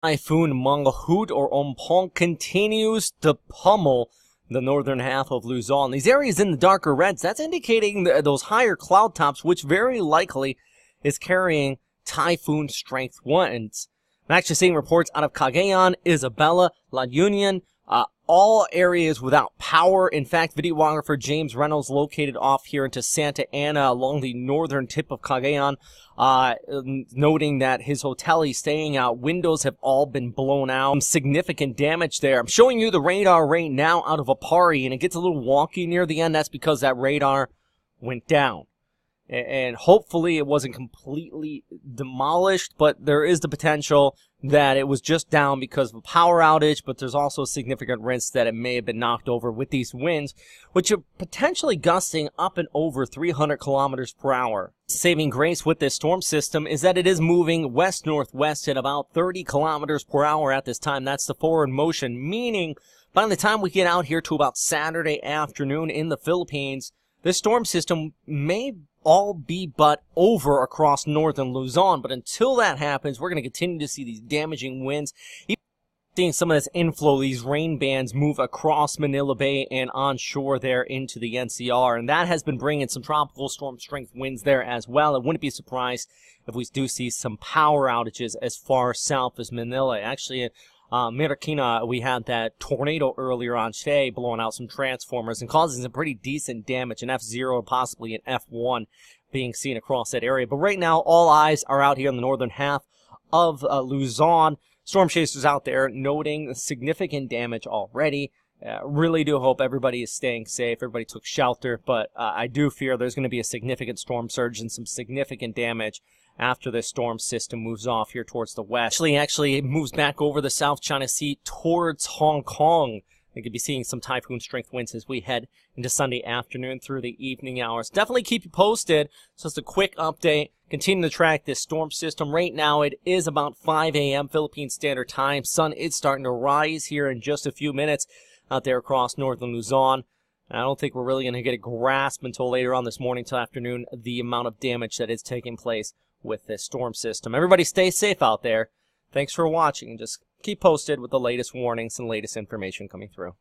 Typhoon Mangkhut or Ompong continues to pummel the northern half of Luzon. These areas in the darker reds, that's indicating those higher cloud tops, which very likely is carrying typhoon strength winds. I'm actually seeing reports out of Cagayan, Isabela, La Union, all areas without power. In fact, videographer James Reynolds, located off here into Santa Ana along the northern tip of Cagayan, noting that his hotel he's staying at, windows have all been blown out. Significant damage there. I'm showing you the radar right now out of Apari, and it gets a little wonky near the end. That's because that radar went down. And hopefully it wasn't completely demolished, but there is the potential that it was just down because of a power outage, but there's also a significant risk that it may have been knocked over with these winds, which are potentially gusting up and over 300 kilometers per hour. Saving grace with this storm system is that it is moving west-northwest at about 30 kilometers per hour at this time. That's the forward motion, meaning by the time we get out here to about Saturday afternoon in the Philippines, this storm system may all be but over across northern Luzon. But until that happens, we're going to continue to see these damaging winds. Even seeing some of this inflow, these rain bands move across Manila Bay and onshore there into the NCR. And that has been bringing some tropical storm strength winds there as well. I wouldn't be surprised if we do see some power outages as far south as Manila. Actually, Marikina, we had that tornado earlier on today blowing out some transformers and causing some pretty decent damage, an F0, possibly an F1 being seen across that area. But right now, all eyes are out here in the northern half of Luzon. Storm chasers out there noting significant damage already. Really do hope everybody is staying safe. Everybody took shelter, but I do fear there's going to be a significant storm surge and some significant damage after this storm system moves off here towards the west. Actually, it moves back over the South China Sea towards Hong Kong. We could be seeing some typhoon strength winds as we head into Sunday afternoon through the evening hours. Definitely keep you posted. So it's a quick update. Continue to track this storm system. Right now, it is about 5 a.m. Philippine Standard Time. Sun is starting to rise here in just a few minutes out there across northern Luzon. I don't think we're really going to get a grasp until later on this morning till afternoon the amount of damage that is taking place with this storm system. Everybody stay safe out there. Thanks for watching. Just keep posted with the latest warnings and latest information coming through.